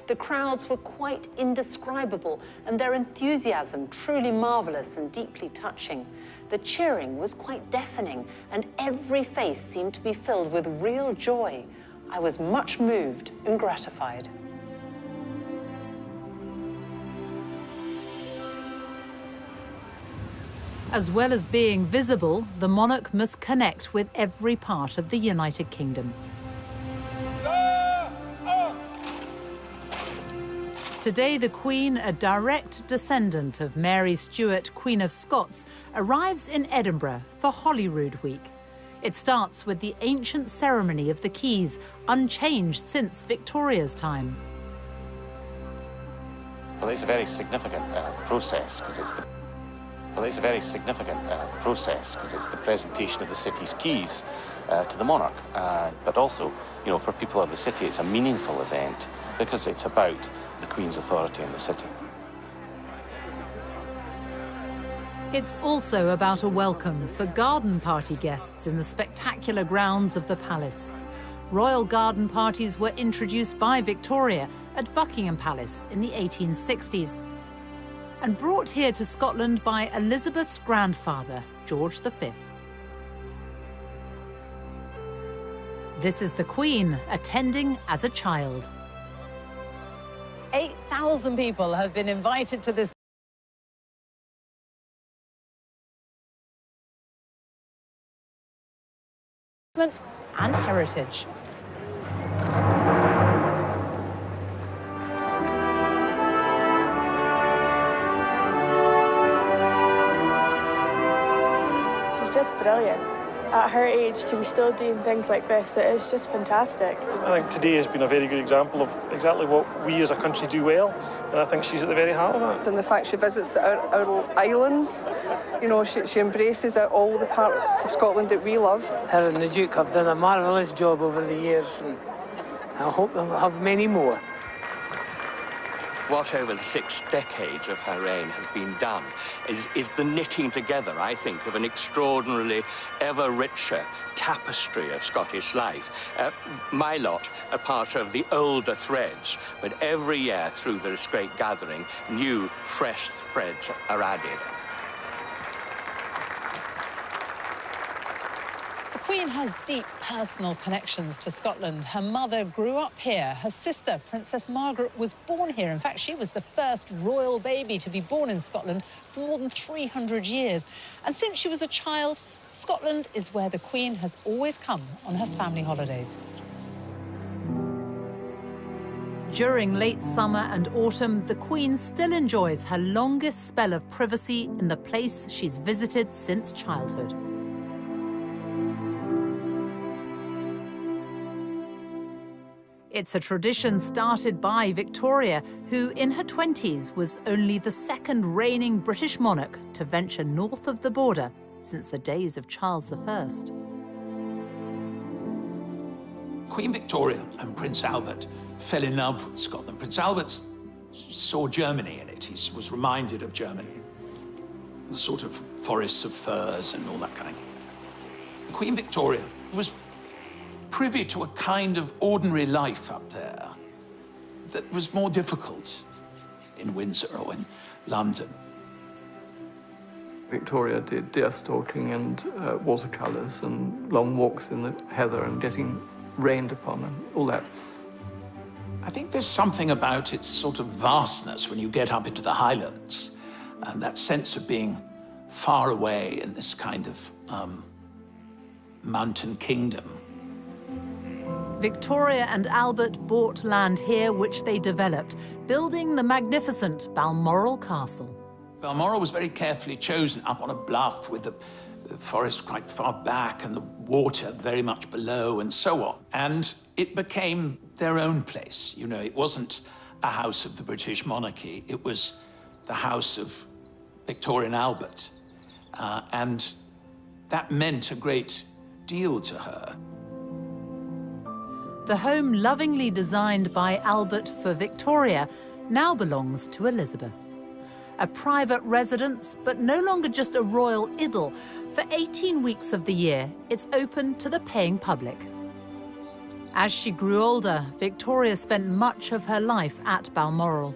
The crowds were quite indescribable, and their enthusiasm truly marvelous and deeply touching. The cheering was quite deafening, and every face seemed to be filled with real joy. I was much moved and gratified." As well as being visible, the monarch must connect with every part of the United Kingdom. Today, the Queen, a direct descendant of Mary Stuart, Queen of Scots, arrives in Edinburgh for Holyrood Week. It starts with the ancient ceremony of the Keys, unchanged since Victoria's time. Well, it's a very significant process because it's the presentation of the city's keys to the monarch. But also, you know, for people of the city, it's a meaningful event because it's about the Queen's authority in the city. It's also about a welcome for garden party guests in the spectacular grounds of the palace. Royal garden parties were introduced by Victoria at Buckingham Palace in the 1860s and brought here to Scotland by Elizabeth's grandfather, George V. This is the Queen attending as a child. 8,000 people have been invited to this and heritage. She's just brilliant. At her age, to be still doing things like this, it is just fantastic. I think today has been a very good example of exactly what we as a country do well, and I think she's at the very heart of it. And the fact she visits our islands, you know, she embraces all the parts of Scotland that we love. Her and the Duke have done a marvellous job over the years, and I hope they'll have many more. What over the 6 decades of her reign has been done is the knitting together, I think, of an extraordinarily ever richer tapestry of Scottish life. My lot are part of the older threads, but every year through this great gathering, new, fresh threads are added. The Queen has deep personal connections to Scotland. Her mother grew up here. Her sister, Princess Margaret, was born here. In fact, she was the first royal baby to be born in Scotland for more than 300 years. And since she was a child, Scotland is where the Queen has always come on her family holidays. During late summer and autumn, the Queen still enjoys her longest spell of privacy in the place she's visited since childhood. It's a tradition started by Victoria, who in her 20s was only the second reigning British monarch to venture north of the border since the days of Charles I. Queen Victoria and Prince Albert fell in love with Scotland. Prince Albert saw Germany in it. He was reminded of Germany, the sort of forests of firs and all that kind of thing. Queen Victoria was privy to a kind of ordinary life up there that was more difficult in Windsor or in London. Victoria did deer stalking and watercolours and long walks in the heather and getting rained upon and all that. I think there's something about its sort of vastness when you get up into the Highlands, and that sense of being far away in this kind of mountain kingdom. Victoria and Albert bought land here, which they developed, building the magnificent Balmoral Castle. Balmoral was very carefully chosen up on a bluff with the forest quite far back and the water very much below and so on. And it became their own place. You know, it wasn't a house of the British monarchy. It was the house of Victoria and Albert. And that meant a great deal to her. The home lovingly designed by Albert for Victoria now belongs to Elizabeth. A private residence, but no longer just a royal idyll. For 18 weeks of the year, it's open to the paying public. As she grew older, Victoria spent much of her life at Balmoral.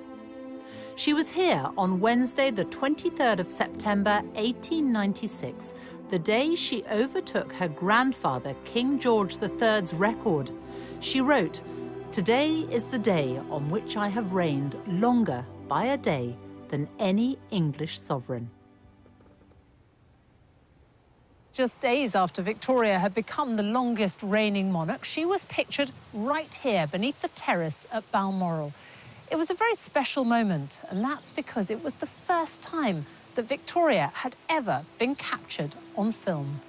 She was here on Wednesday, the 23rd of September, 1896, the day she overtook her grandfather, King George III's record. She wrote, "Today is the day on which I have reigned longer by a day than any English sovereign." Just days after Victoria had become the longest reigning monarch, she was pictured right here beneath the terrace at Balmoral. It was a very special moment, and that's because it was the first time that Victoria had ever been captured on film.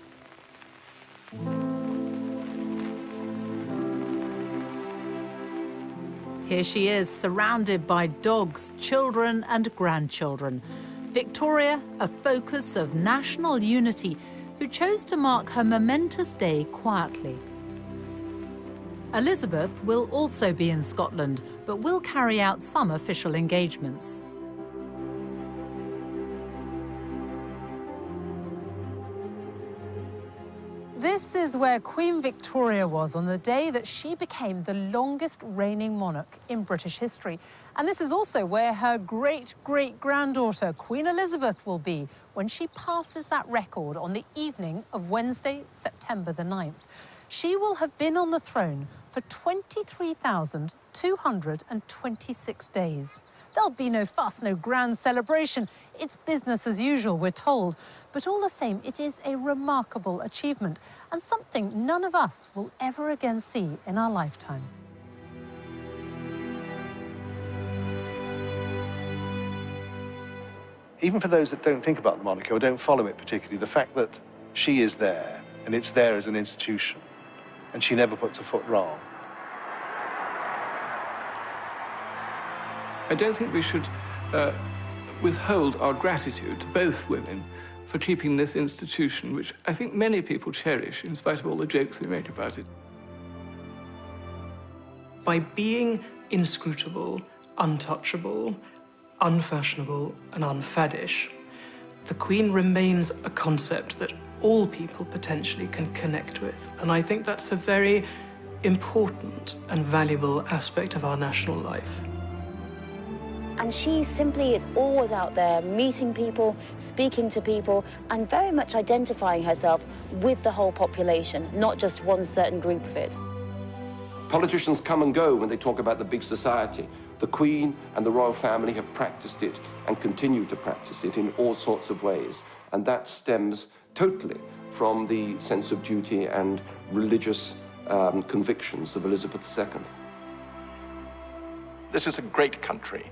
Here she is, surrounded by dogs, children and grandchildren. Victoria, a focus of national unity, who chose to mark her momentous day quietly. Elizabeth will also be in Scotland, but will carry out some official engagements. This is where Queen Victoria was on the day that she became the longest reigning monarch in British history. And this is also where her great-great-granddaughter, Queen Elizabeth, will be when she passes that record on the evening of Wednesday, September the 9th. She will have been on the throne for 23,226 days. There'll be no fuss, no grand celebration. It's business as usual, we're told. But all the same, it is a remarkable achievement and something none of us will ever again see in our lifetime. Even for those that don't think about the monarchy or don't follow it particularly, the fact that she is there, and it's there as an institution, and she never puts a foot wrong. I don't think we should withhold our gratitude to both women for keeping this institution, which I think many people cherish, in spite of all the jokes we made about it. By being inscrutable, untouchable, unfashionable, and unfaddish, the Queen remains a concept that all people potentially can connect with. And I think that's a very important and valuable aspect of our national life. And she simply is always out there meeting people, speaking to people, and very much identifying herself with the whole population, not just one certain group of it. Politicians come and go when they talk about the big society. The Queen and the royal family have practiced it and continue to practice it in all sorts of ways. And that stems totally from the sense of duty and religious convictions of Elizabeth II. This is a great country,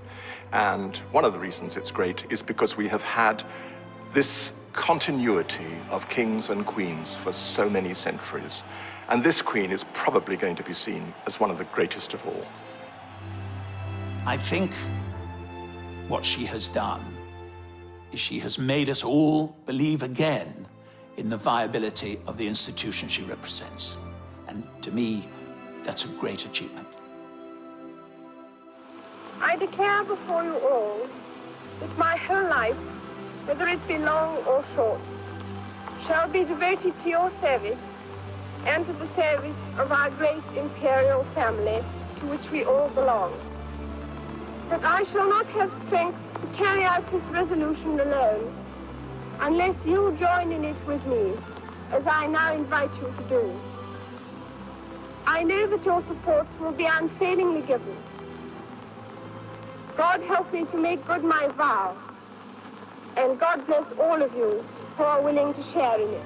and one of the reasons it's great is because we have had this continuity of kings and queens for so many centuries, and this queen is probably going to be seen as one of the greatest of all. I think what she has done is she has made us all believe again in the viability of the institution she represents. And to me, that's a great achievement. I declare before you all that my whole life, whether it be long or short, shall be devoted to your service and to the service of our great imperial family to which we all belong. That I shall not have strength to carry out this resolution alone unless you join in it with me, as I now invite you to do. I know that your support will be unfailingly given. God help me to make good my vow, and God bless all of you who are willing to share in it.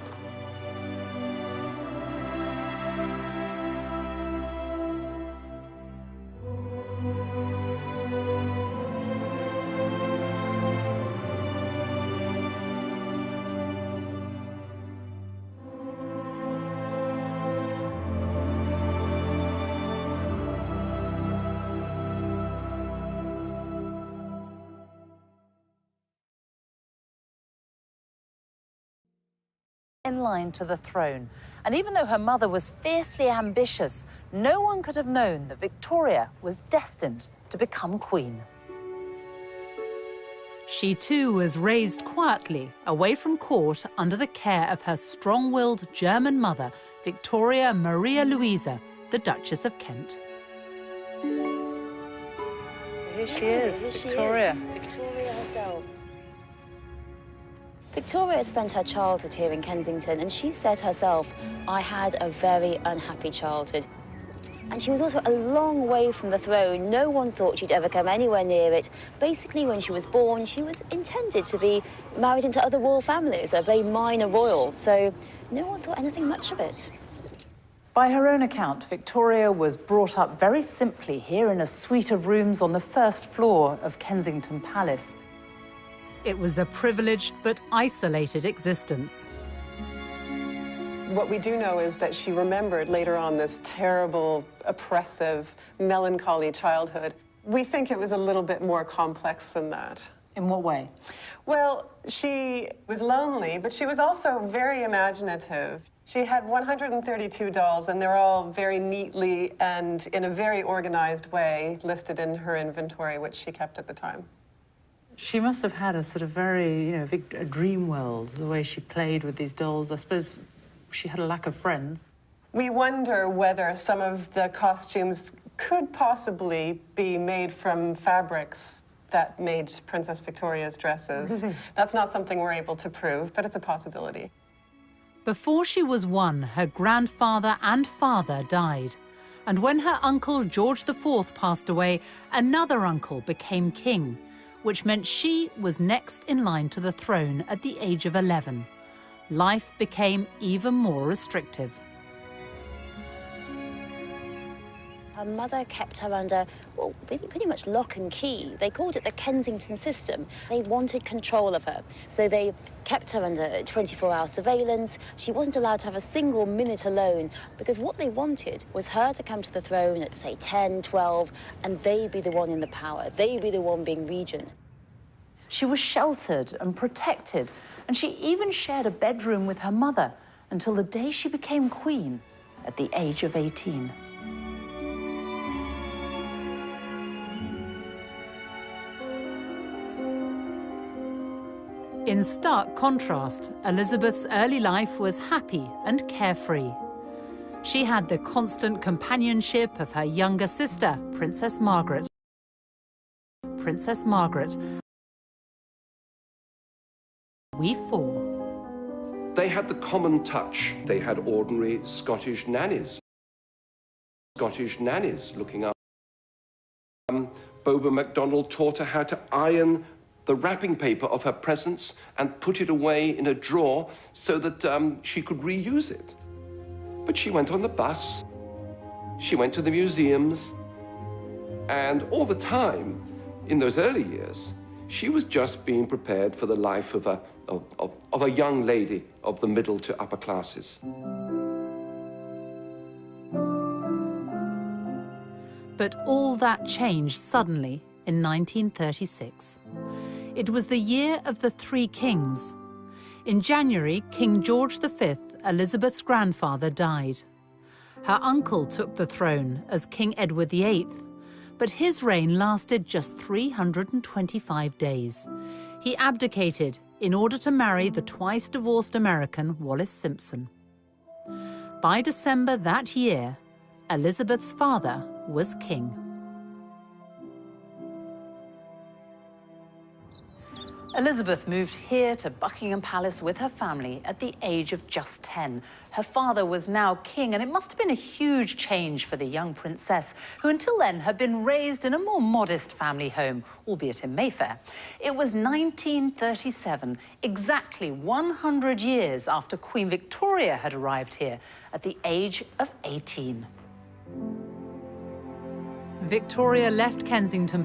In line to the throne. And even though her mother was fiercely ambitious, no one could have known that Victoria was destined to become queen. She too was raised quietly, away from court, under the care of her strong-willed German mother, Victoria Maria Louisa, the Duchess of Kent. Here she is, Victoria. Victoria herself. Victoria spent her childhood here in Kensington, and she said herself, I had a very unhappy childhood. And she was also a long way from the throne. No one thought she'd ever come anywhere near it. Basically, when she was born, she was intended to be married into other royal families, a very minor royal, so no one thought anything much of it. By her own account, Victoria was brought up very simply here in a suite of rooms on the first floor of Kensington Palace. It was a privileged but isolated existence. What we do know is that she remembered later on this terrible, oppressive, melancholy childhood. We think it was a little bit more complex than that. In what way? Well, she was lonely, but she was also very imaginative. She had 132 dolls, and they're all very neatly and in a very organized way listed in her inventory, which she kept at the time. She must have had a sort of very, a dream world, the way she played with these dolls. I suppose she had a lack of friends. We wonder whether some of the costumes could possibly be made from fabrics that made Princess Victoria's dresses. Really? That's not something we're able to prove, but it's a possibility. Before she was 1, her grandfather and father died. And when her uncle George IV passed away, another uncle became king, which meant she was next in line to the throne at the age of 11. Life became even more restrictive. Her mother kept her under, well, pretty much lock and key. They called it the Kensington system. They wanted control of her. So they kept her under 24-hour surveillance. She wasn't allowed to have a single minute alone, because what they wanted was her to come to the throne at, say, 10, 12, and they be the one in the power. They be the one being regent. She was sheltered and protected, and she even shared a bedroom with her mother until the day she became queen at the age of 18. In stark contrast, Elizabeth's early life was happy and carefree. She had the constant companionship of her younger sister, Princess Margaret. Princess Margaret. We four. They had the common touch. They had ordinary Scottish nannies. Scottish nannies looking up. Boba MacDonald taught her how to iron the wrapping paper of her presents and put it away in a drawer so that she could reuse it. But she went on the bus, she went to the museums, and all the time, in those early years, she was just being prepared for the life of a young lady of the middle to upper classes. But all that changed suddenly in 1936. It was the year of the Three Kings. In January, King George V, Elizabeth's grandfather, died. Her uncle took the throne as King Edward VIII, but his reign lasted just 325 days. He abdicated in order to marry the twice-divorced American Wallis Simpson. By December that year, Elizabeth's father was king. Elizabeth moved here to Buckingham Palace with her family at the age of just 10. Her father was now king, and it must have been a huge change for the young princess, who until then had been raised in a more modest family home, albeit in Mayfair. It was 1937, exactly 100 years after Queen Victoria had arrived here at the age of 18. Victoria left Kensington